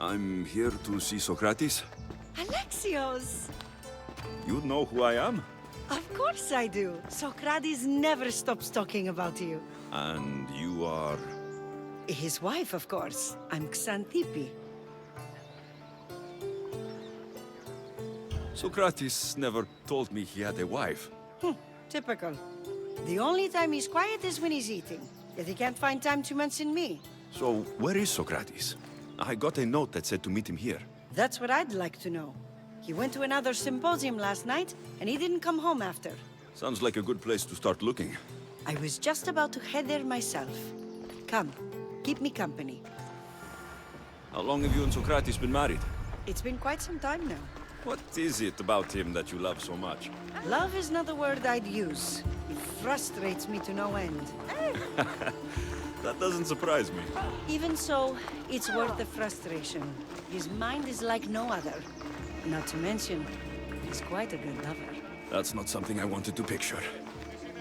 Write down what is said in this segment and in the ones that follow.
I'm here to see Sokrates. Alexios! You know who I am? Of course I do. Sokrates never stops talking about you. And you are... His wife, of course. I'm Xanthippe. Sokrates never told me he had a wife. Typical. The only time he's quiet is when he's eating. Yet he can't find time to mention me. So, where is Sokrates? I got a note that said to meet him here. That's what I'd like to know. He went to another symposium last night, and he didn't come home after. Sounds like a good place to start looking. I was just about to head there myself. Come, keep me company. How long have you and Sokrates been married? It's been quite some time now. What is it about him that you love so much? Love is not the word I'd use. It frustrates me to no end. That doesn't surprise me. Even so, it's worth the frustration. His mind is like no other. Not to mention, he's quite a good lover. That's not something I wanted to picture.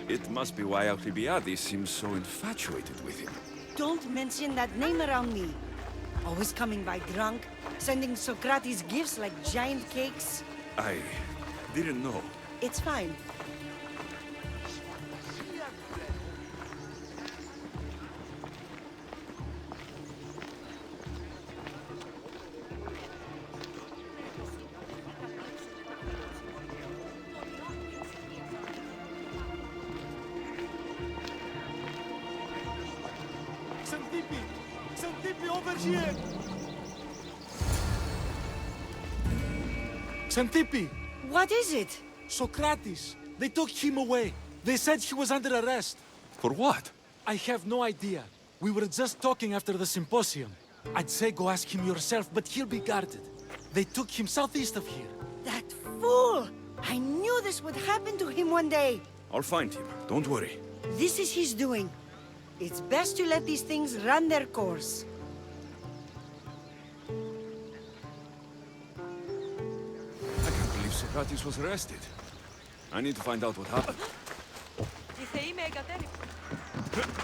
It must be why Alcibiades seems so infatuated with him. Don't mention that name around me. Always coming by drunk, sending Socrates gifts like giant cakes. I didn't know. It's fine. Xanthippe! Xanthippe, over here! Xanthippe! What is it? Sokrates! They took him away. They said he was under arrest. For what? I have no idea. We were just talking after the symposium. I'd say go ask him yourself, but he'll be guarded. They took him southeast of here. That fool! I knew this would happen to him one day. I'll find him. Don't worry. This is his doing. It's best to let these things run their course. I can't believe Sokrates was arrested. I need to find out what happened. Οι θεοί με εγκατέλειψαν.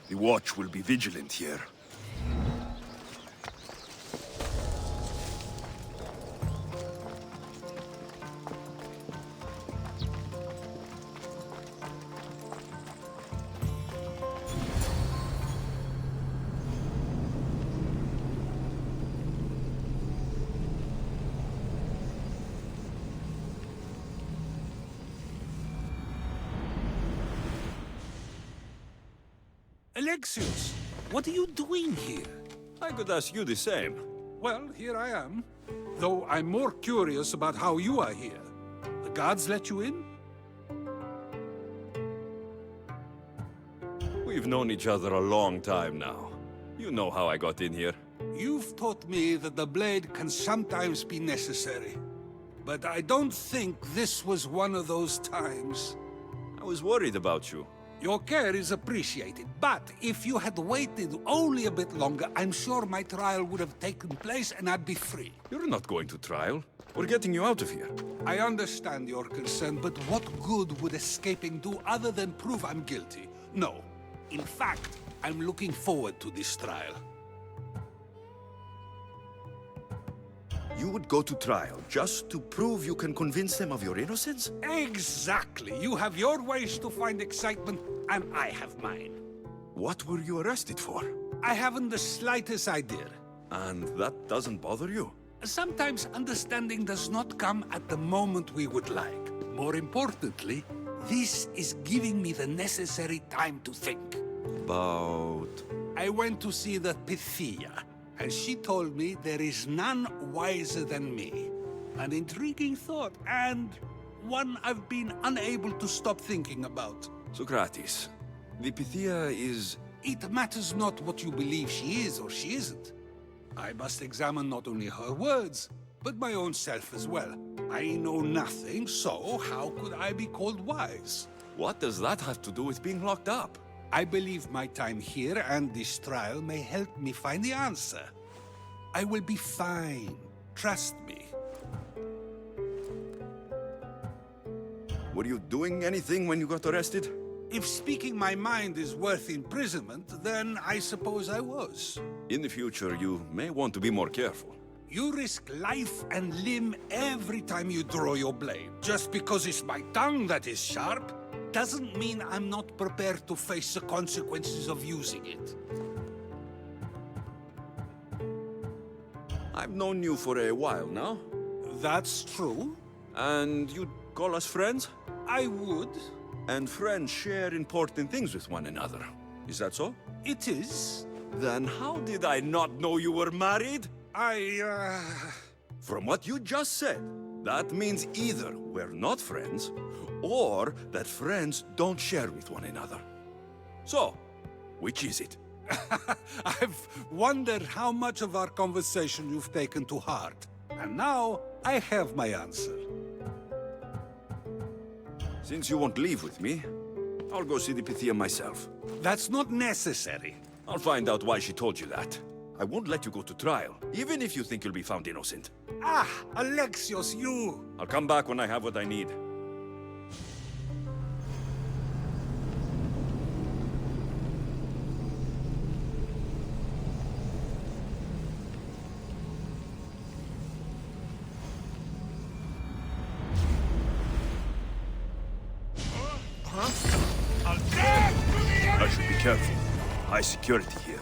The watch will be vigilant here. Alexios, what are you doing here? I could ask you the same. Well, here I am. Though I'm more curious about how you are here. The guards let you in? We've known each other a long time now. You know how I got in here. You've taught me that the blade can sometimes be necessary. But I don't think this was one of those times. I was worried about you. Your care is appreciated, but if you had waited only a bit longer, I'm sure my trial would have taken place and I'd be free. You're not going to trial. We're getting you out of here. I understand your concern, but what good would escaping do other than prove I'm guilty? No. In fact, I'm looking forward to this trial. You would go to trial just to prove you can convince them of your innocence? Exactly. You have your ways to find excitement, and I have mine. What were you arrested for? I haven't the slightest idea. And that doesn't bother you? Sometimes understanding does not come at the moment we would like. More importantly, this is giving me the necessary time to think. About... I went to see the Pythia, and she told me there is none wiser than me. An intriguing thought, and one I've been unable to stop thinking about. Sokrates, the Pythia is It matters not what you believe she is or she isn't. I must examine not only her words, but my own self as well. I know nothing, so how could I be called wise? What does that have to do with being locked up? I believe my time here and this trial may help me find the answer. I will be fine. Trust me. Were you doing anything when you got arrested? If speaking my mind is worth imprisonment, then I suppose I was. In the future, you may want to be more careful. You risk life and limb every time you draw your blade. Just because it's my tongue that is sharp, doesn't mean I'm not prepared to face the consequences of using it. I've known you for a while now, That's true. and you'd call us friends? I would. And friends share important things with one another. Is that so? It is. Then how did I not know you were married? I, From what you just said, that means either we're not friends, or that friends don't share with one another. So, which is it? I've wondered how much of our conversation you've taken to heart. And now, I have my answer. Since you won't leave with me, I'll go see the Pythia myself. That's not necessary. I'll find out why she told you that. I won't let you go to trial, even if you think you'll be found innocent. Ah, Alexios, you! I'll come back when I have what I need. I should be careful. High security here.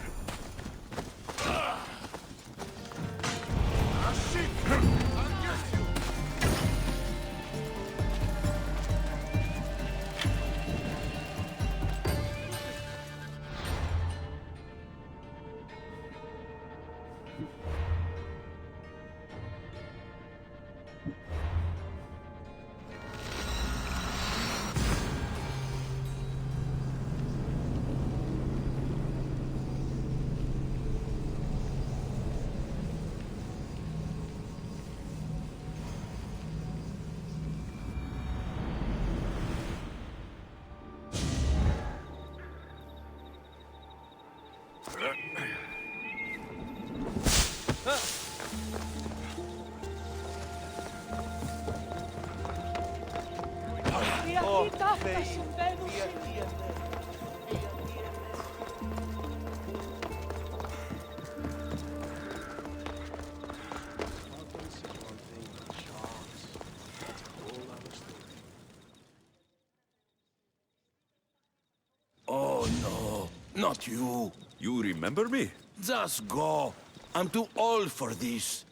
Oh no, not you. You remember me? Just go. I'm too old for this.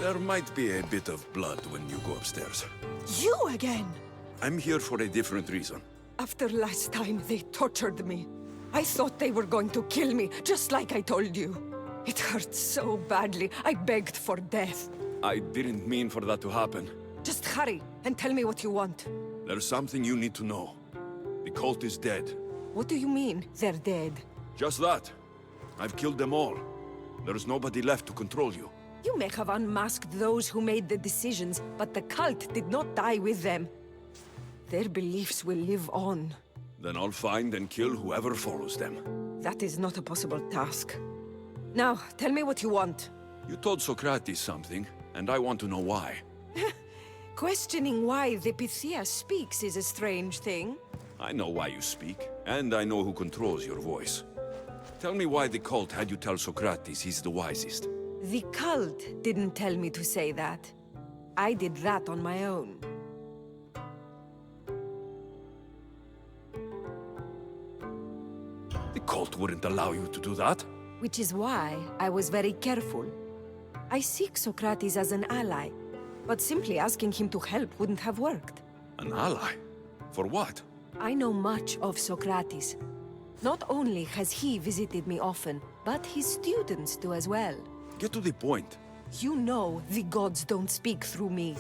There might be a bit of blood when you go upstairs. You again! I'm here for a different reason. After last time, they tortured me. I thought they were going to kill me, just like I told you. It hurt so badly, I begged for death. I didn't mean for that to happen. Just hurry, and tell me what you want. There's something you need to know. The cult is dead. What do you mean, they're dead? Just that. I've killed them all. There's nobody left to control you. You may have unmasked those who made the decisions, but the cult did not die with them. Their beliefs will live on. Then I'll find and kill whoever follows them. That is not a possible task. Now, tell me what you want. You told Sokrates something, and I want to know why. Questioning why the Pythia speaks is a strange thing. I know why you speak, and I know who controls your voice. Tell me why the cult had you tell Sokrates he's the wisest. The cult didn't tell me to say that. I did that on my own. The cult wouldn't allow you to do that. Which is why I was very careful. I seek Sokrates as an ally, but simply asking him to help wouldn't have worked. An ally? For what? I know much of Sokrates. Not only has he visited me often, but his students do as well. Get to the point. You know the gods don't speak through me.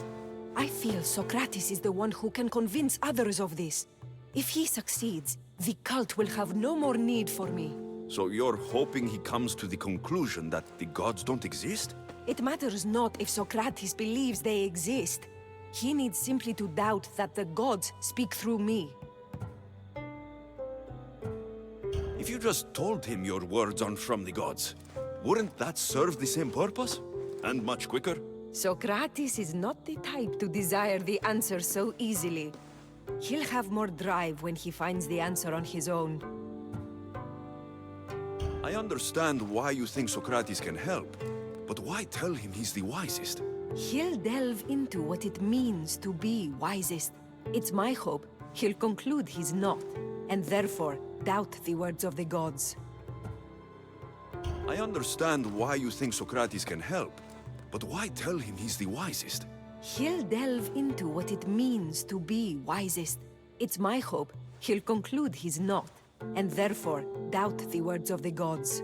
I feel Sokrates is the one who can convince others of this. If he succeeds, the cult will have no more need for me. So you're hoping he comes to the conclusion that the gods don't exist? It matters not if Sokrates believes they exist. He needs simply to doubt that the gods speak through me. If you just told him your words aren't from the gods, wouldn't that serve the same purpose? And much quicker? Sokrates is not the type to desire the answer so easily. He'll have more drive when he finds the answer on his own. I understand why you think Sokrates can help, but why tell him he's the wisest? He'll delve into what it means to be wisest. It's my hope he'll conclude he's not, and therefore doubt the words of the gods. I understand why you think Sokrates can help, but why tell him he's the wisest? He'll delve into what it means to be wisest. It's my hope he'll conclude he's not, and therefore doubt the words of the gods.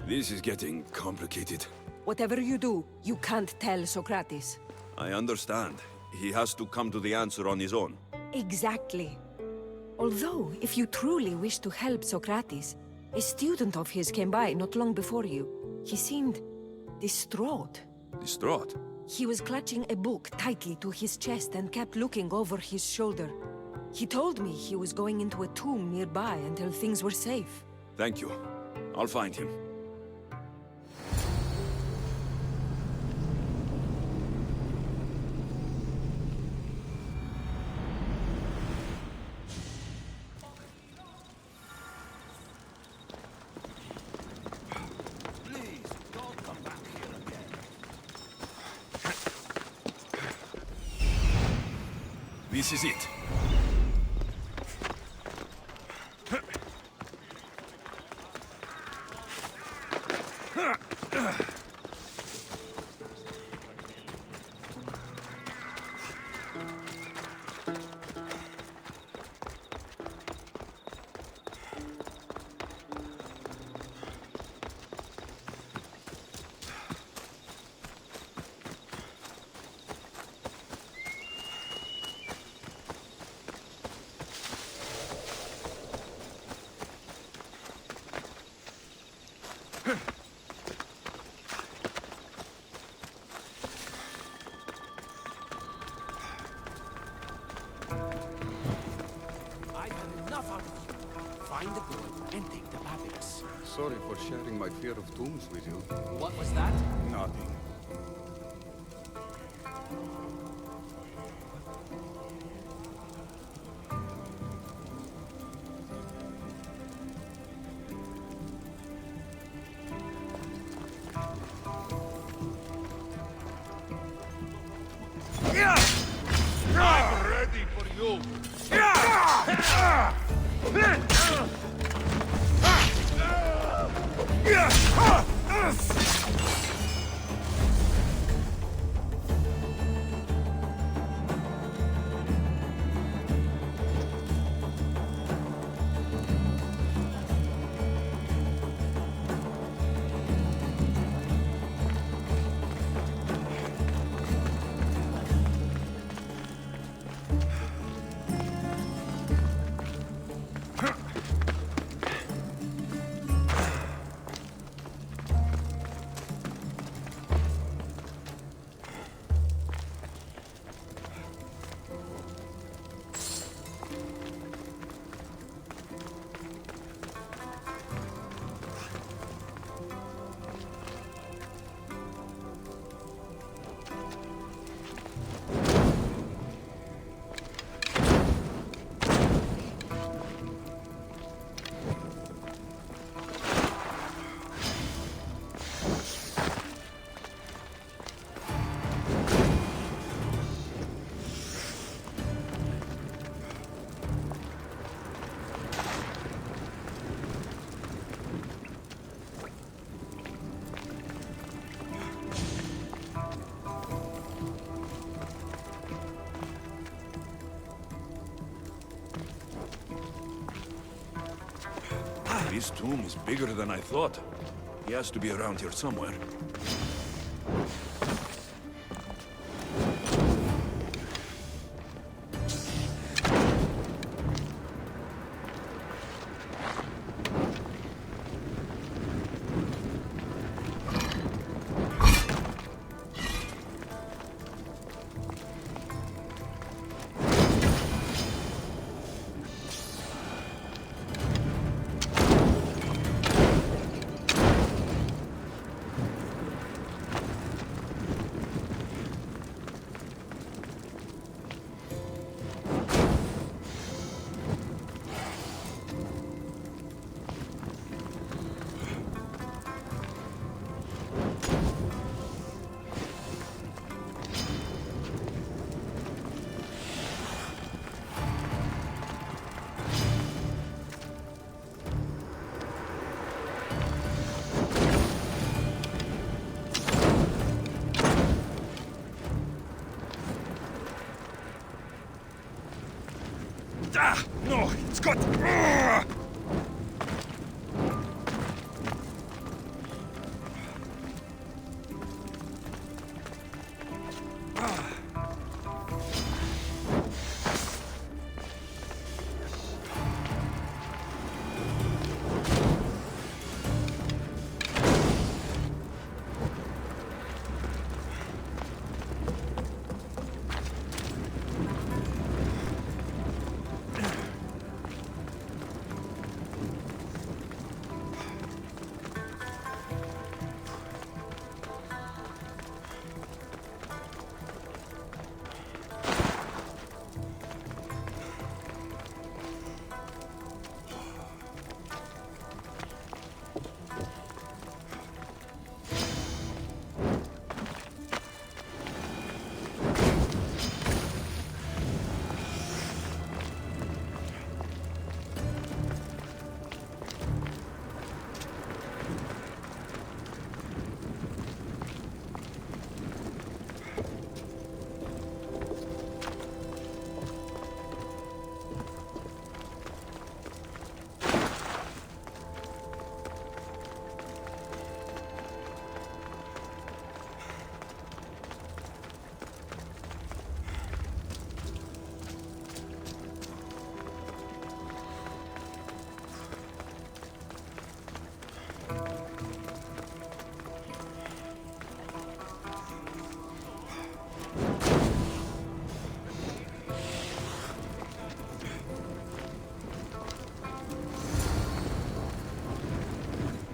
This is getting complicated. Whatever you do, you can't tell Sokrates. I understand. He has to come to the answer on his own. Exactly. Although, if you truly wish to help Sokrates, a student of his came by not long before you. He seemed distraught. Distraught? He was clutching a book tightly to his chest and kept looking over his shoulder. He told me he was going into a tomb nearby until things were safe. Thank you. I'll find him. Please, don't come back here again. This is it. I've had enough out of you. Find the boy and take the papyrus. Sorry for sharing my fear of tombs with you. What was that? Nothing. I'm ready for you. This tomb is bigger than I thought. He has to be around here somewhere. Ah! No! It's got...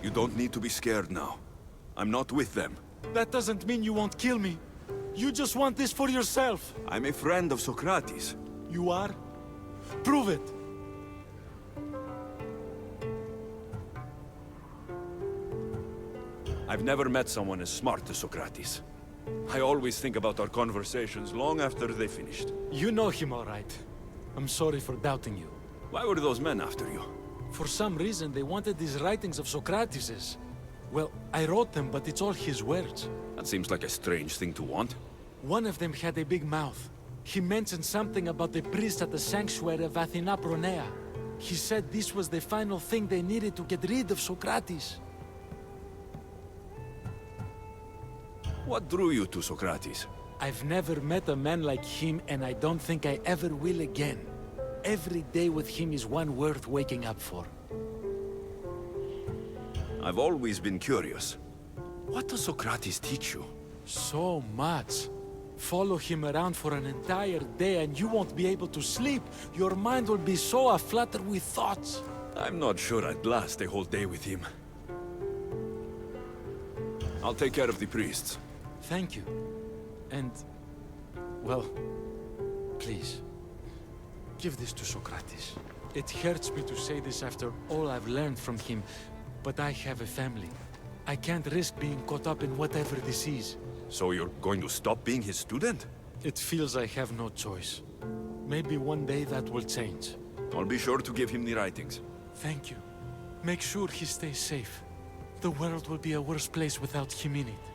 You don't need to be scared now. I'm not with them. That doesn't mean you won't kill me. You just want this for yourself. I'm a friend of Sokrates. You are? Prove it. I've never met someone as smart as Sokrates. I always think about our conversations long after they finished. You know him all right. I'm sorry for doubting you. Why were those men after you? For some reason, they wanted these writings of Socrates's. Well, I wrote them, but it's all his words. That seems like a strange thing to want. One of them had a big mouth. He mentioned something about the priest at the sanctuary of Athena Pronea. He said this was the final thing they needed to get rid of Socrates. What drew you to Sokrates? I've never met a man like him, and I don't think I ever will again. Every day with him is one worth waking up for. I've always been curious. What does Sokrates teach you? So much. Follow him around for an entire day and you won't be able to sleep. Your mind will be so aflutter with thoughts. I'm not sure I'd last a whole day with him. I'll take care of the priests. Thank you. And... well, please. Give this to Sokrates. It hurts me to say this after all I've learned from him, but I have a family. I can't risk being caught up in whatever this is. So you're going to stop being his student? It feels I have no choice. Maybe one day that will change. I'll be sure to give him the writings. Thank you. Make sure he stays safe. The world will be a worse place without him in it.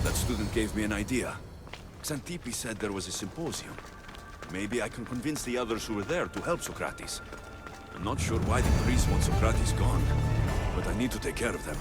That student gave me an idea. Xantippe said there was a symposium. Maybe I can convince the others who were there to help Sokrates. I'm not sure why the priests want Sokrates gone, but I need to take care of them.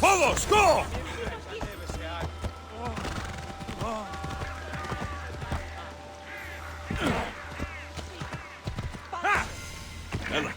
Vamos, go! Ella.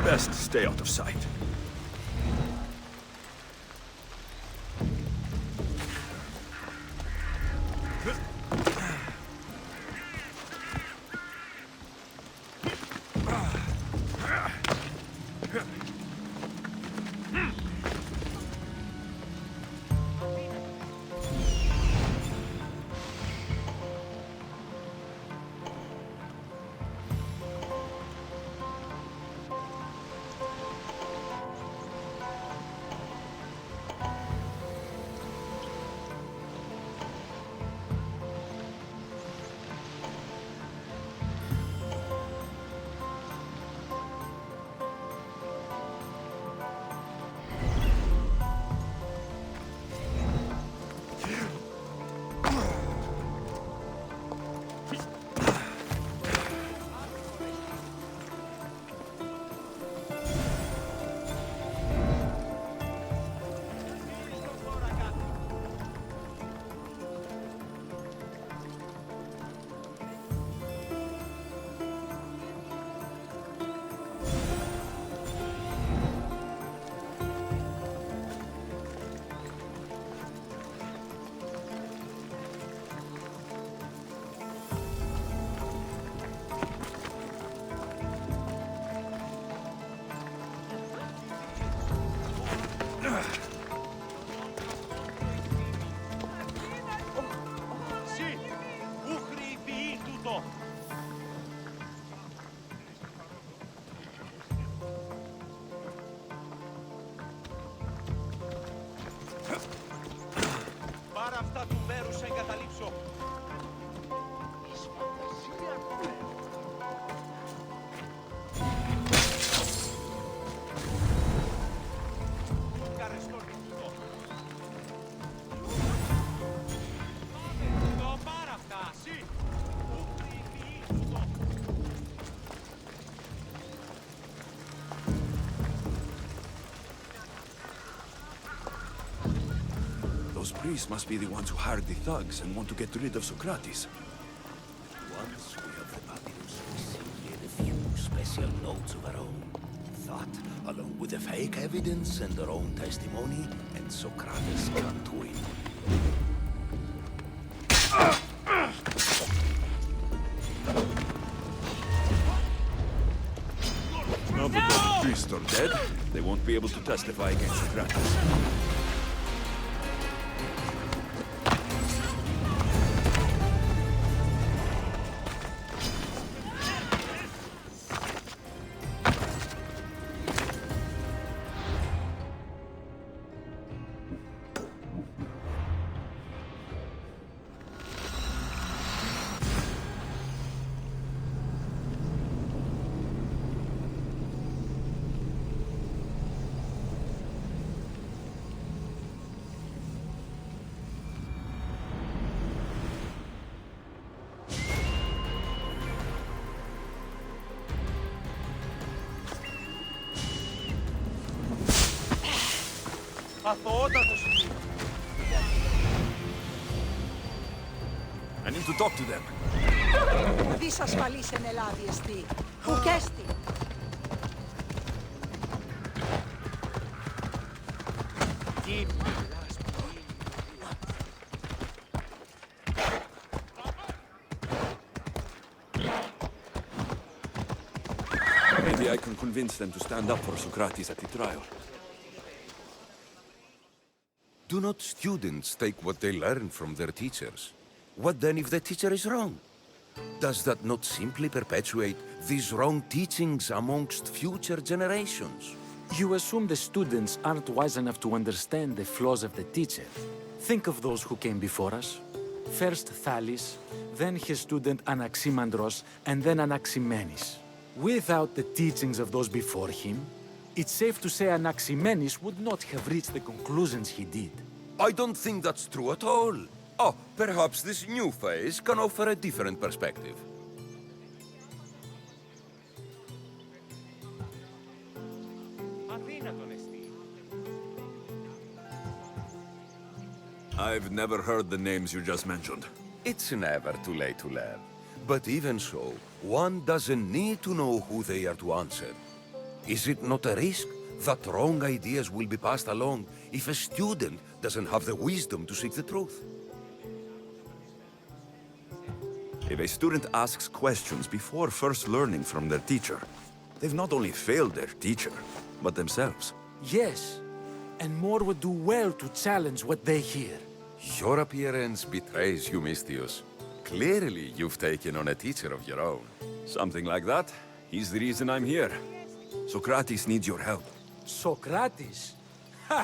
Best stay out of sight. Πάρε αυτά του μέρους σε εγκαταλείψω. Πάρε αυτά, εσύ. Those priests must be the ones who hired the thugs and want to get rid of Sokrates. Once we have the papyrus, we simply add a few special notes of our own. Thought, along with the fake evidence and our own testimony, and Sokrates can't win. Now because the priests are dead, they won't be able to testify against Sokrates. Αθωότατος είναι. I need to talk to them. Ουδής ασφαλής εν Ελλάδη εστί. Ουκέστη. Τι μιλάς πολύ. Maybe I can convince them to stand up for Sokrates at the trial. Do not students take what they learn from their teachers? What then if the teacher is wrong? Does that not simply perpetuate these wrong teachings amongst future generations? You assume the students aren't wise enough to understand the flaws of the teacher. Think of those who came before us. First Thales, then his student Anaximandros, and then Anaximenes. Without the teachings of those before him, it's safe to say Anaximenes would not have reached the conclusions he did. I don't think that's true at all. Oh, perhaps this new phase can offer a different perspective. Αδύνατον εστί. I've never heard the names you just mentioned. It's never too late to learn. But even so, one doesn't need to know who they are to answer. Is it not a risk that wrong ideas will be passed along if a student doesn't have the wisdom to seek the truth? If a student asks questions before first learning from their teacher, they've not only failed their teacher, but themselves. Yes, and more would do well to challenge what they hear. Your appearance betrays you, Mystios. Clearly, you've taken on a teacher of your own. Something like that. He's the reason I'm here. Sokrates needs your help. Sokrates? Ha!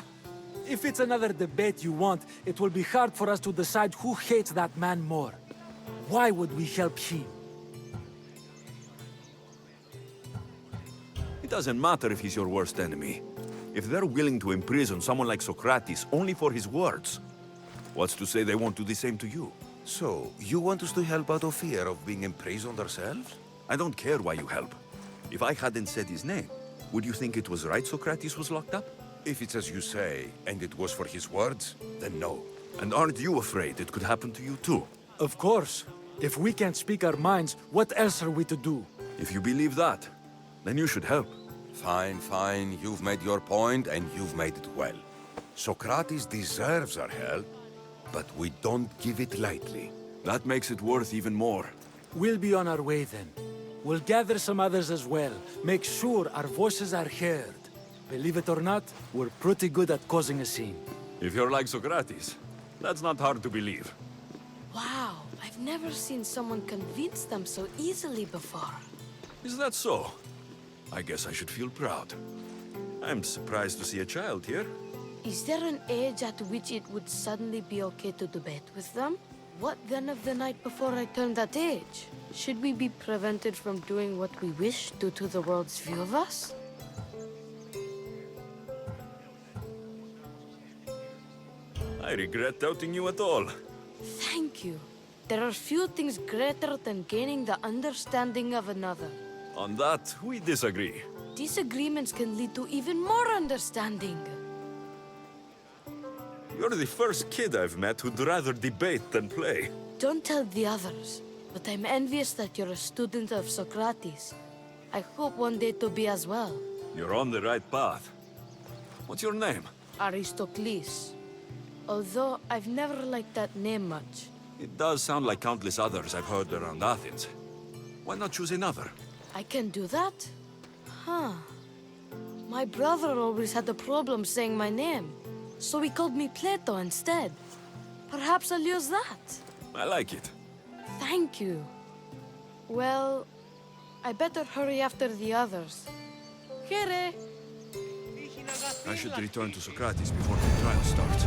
If it's another debate you want, it will be hard for us to decide who hates that man more. Why would we help him? It doesn't matter if he's your worst enemy. If they're willing to imprison someone like Sokrates only for his words, what's to say they won't do the same to you? So, you want us to help out of fear of being imprisoned ourselves? I don't care why you help. If I hadn't said his name, would you think it was right Sokrates was locked up? If it's as you say, and it was for his words, then no. And aren't you afraid it could happen to you too? Of course. If we can't speak our minds, what else are we to do? If you believe that, then you should help. Fine, fine. You've made your point, and you've made it well. Sokrates deserves our help, but we don't give it lightly. That makes it worth even more. We'll be on our way then. We'll gather some others as well. Make sure our voices are heard. Believe it or not, we're pretty good at causing a scene. If you're like Sokrates, that's not hard to believe. Wow, I've never seen someone convince them so easily before. Is that so? I guess I should feel proud. I'm surprised to see a child here. Is there an age at which it would suddenly be okay to debate with them? What then of the night before I turned that age? Should we be prevented from doing what we wish due to the world's view of us? I regret doubting you at all. Thank you. There are few things greater than gaining the understanding of another. On that, we disagree. Disagreements can lead to even more understanding. You're the first kid I've met who'd rather debate than play. Don't tell the others, but I'm envious that you're a student of Sokrates. I hope one day to be as well. You're on the right path. What's your name? Aristocles. Although I've never liked that name much. It does sound like countless others I've heard around Athens. Why not choose another? I can do that? Huh. My brother always had a problem saying my name, so he called me Plato instead. Perhaps I'll use that. I like it. Thank you. Well, I better hurry after the others. Here. I should return to Sokrates before the trial starts.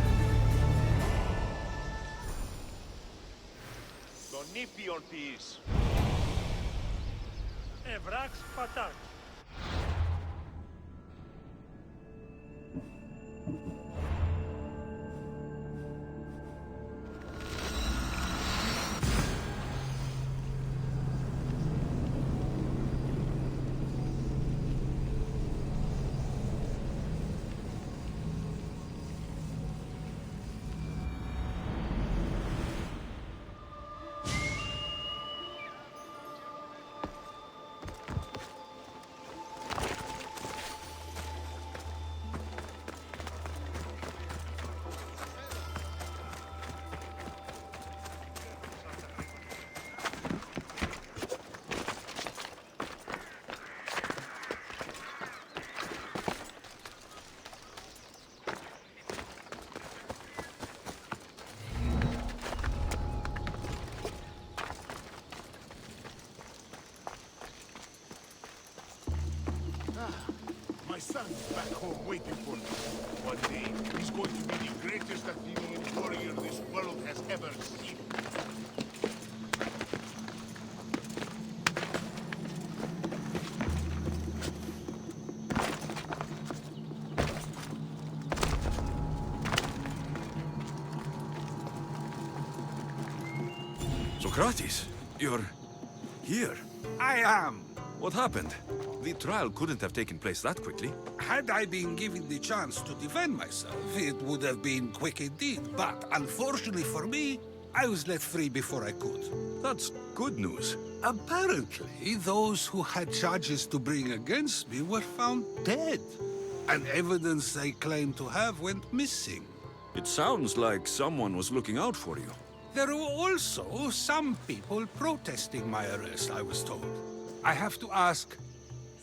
Τον ήπιον ποιείς. Ευράξ πατάκ. son's back home waiting for me. One day, he's going to be the greatest Athenian warrior this world has ever seen. Sokrates, you're here. I am. What happened? The trial couldn't have taken place that quickly. Had I been given the chance to defend myself, it would have been quick indeed. But unfortunately for me, I was let free before I could. That's good news. Apparently, those who had charges to bring against me were found dead. And evidence they claimed to have went missing. It sounds like someone was looking out for you. There were also some people protesting my arrest, I was told. I have to ask,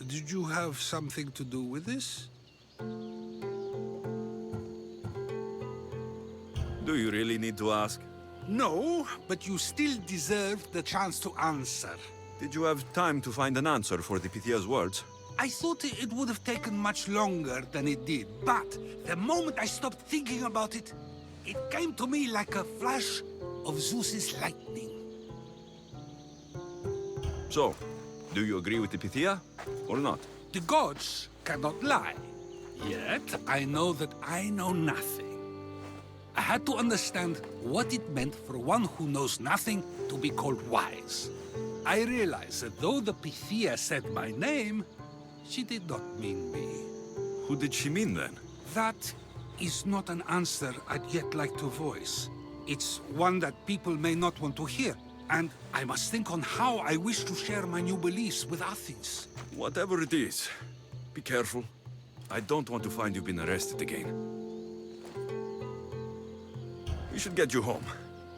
did you have something to do with this? Do you really need to ask? No, but you still deserve the chance to answer. Did you have time to find an answer for the Pythia's words? I thought it would have taken much longer than it did, but the moment I stopped thinking about it, it came to me like a flash of Zeus's lightning. So, do you agree with the Pythia, or not? The gods cannot lie. Yet, I know that I know nothing. I had to understand what it meant for one who knows nothing to be called wise. I realized that though the Pythia said my name, she did not mean me. Who did she mean then? That is not an answer I'd yet like to voice. It's one that people may not want to hear, and I must think on how I wish to share my new beliefs with Athens. Whatever it is, be careful. I don't want to find you been arrested again. We should get you home.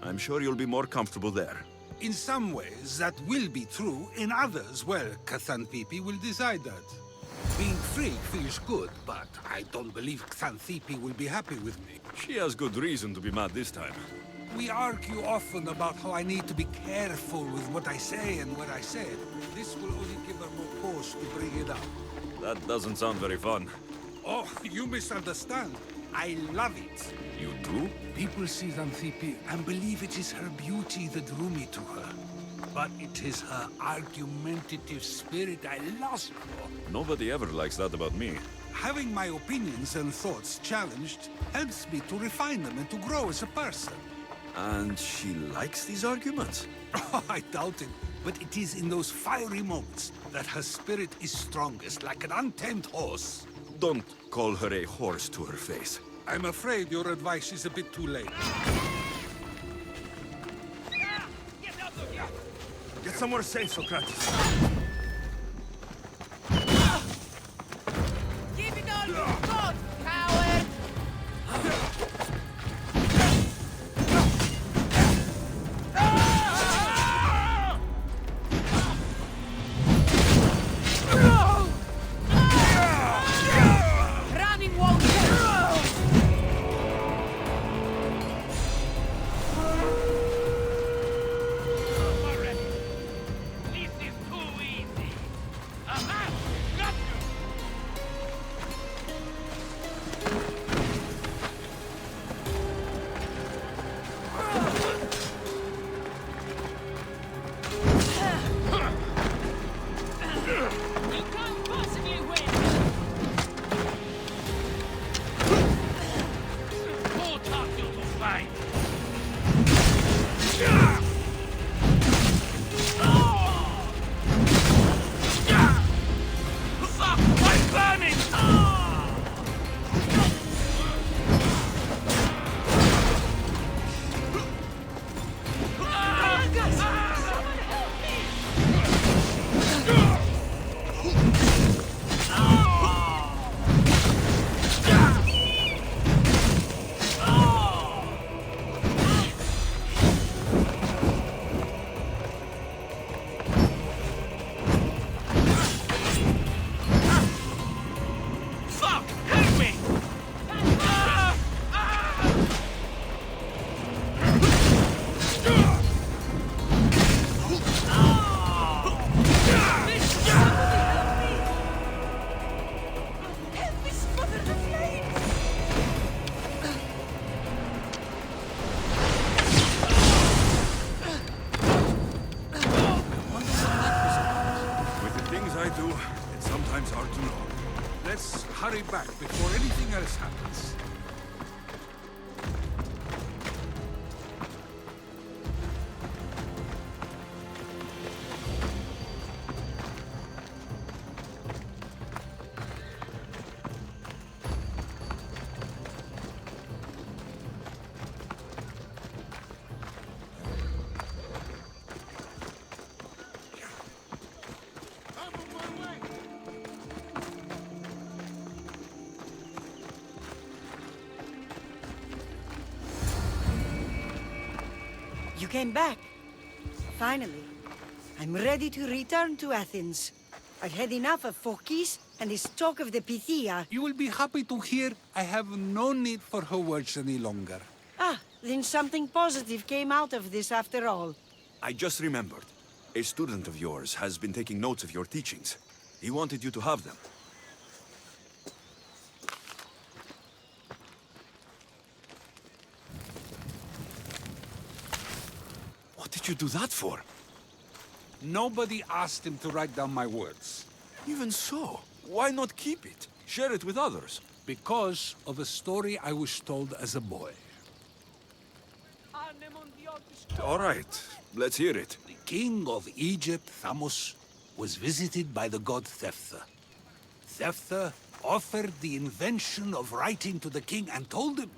I'm sure you'll be more comfortable there. In some ways, that will be true. In others, well, Xanthippe will decide that. Being free feels good, but I don't believe Xanthippe will be happy with me. She has good reason to be mad this time. We argue often about how I need to be careful with what I say and what I said. This will only give her more cause to bring it up. That doesn't sound very fun. Oh, you misunderstand. I love it. You do? People see Xanthippe and believe it is her beauty that drew me to her. But it is her argumentative spirit I lust for. Nobody ever likes that about me. Having my opinions and thoughts challenged helps me to refine them and to grow as a person. And she likes these arguments? Oh, I doubt it. But it is in those fiery moments that her spirit is strongest, like an untamed horse. Don't call her a horse to her face. I'm afraid your advice is a bit too late. Get somewhere safe, Sokrates. Give it all you've got, coward! Running won't This is too easy. way back before anything else happens. You came back. Finally. I'm ready to return to Athens. I've had enough of Phokis and his talk of the Pythia. You will be happy to hear I have no need for her words any longer. Ah, then something positive came out of this after all. I just remembered. A student of yours has been taking notes of your teachings. He wanted you to have them. What did you do that for? Nobody asked him to write down my words. Even so, why not keep it? Share it with others. Because of a story I was told as a boy. All right, let's hear it. The king of Egypt, Thamos, was visited by the god Thephtha. Thephtha offered the invention of writing to the king and told him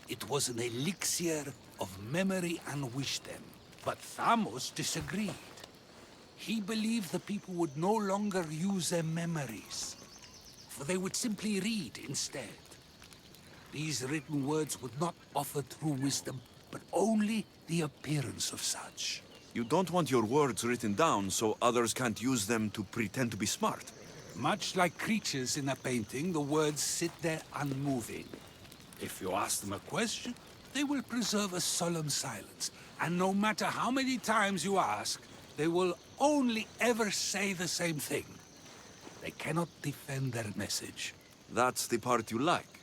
it was an elixir of memory and wisdom. But Thamos disagreed. He believed the people would no longer use their memories, for they would simply read instead. These written words would not offer true wisdom, but only the appearance of such. You don't want your words written down so others can't use them to pretend to be smart. Much like creatures in a painting, the words sit there unmoving. If you ask them a question, they will preserve a solemn silence. And no matter how many times you ask, they will only ever say the same thing. They cannot defend their message. That's the part you like.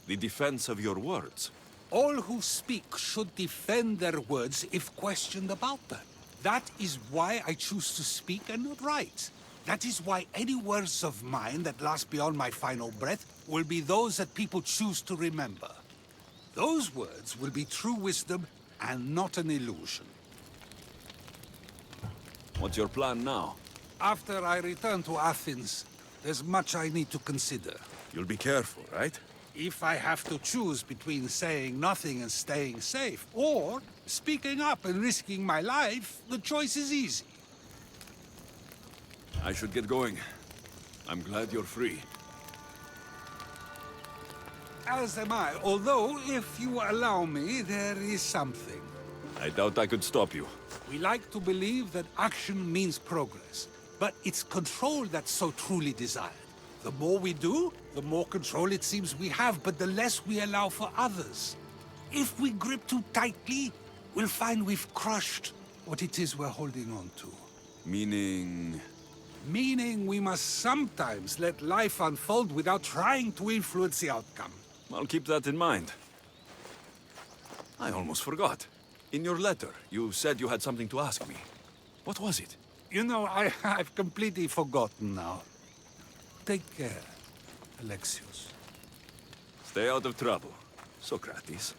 The defense of your words. All who speak should defend their words if questioned about them. That is why I choose to speak and not write. That is why any words of mine that last beyond my final breath will be those that people choose to remember. Those words will be true wisdom and not an illusion. What's your plan now? After I return to Athens, there's much I need to consider. You'll be careful, right? If I have to choose between saying nothing and staying safe, or speaking up and risking my life, the choice is easy. I should get going. I'm glad you're free. As am I, although, if you allow me, there is something. I doubt I could stop you. We like to believe that action means progress, but it's control that's so truly desired. The more we do, the more control it seems we have, but the less we allow for others. If we grip too tightly, we'll find we've crushed what it is we're holding on to. Meaning... Meaning we must sometimes let life unfold without trying to influence the outcome. I'll keep that in mind. I almost forgot. In your letter, you said you had something to ask me. What was it? You know, I've completely forgotten now. Take care, Alexios. Stay out of trouble, Sokrates.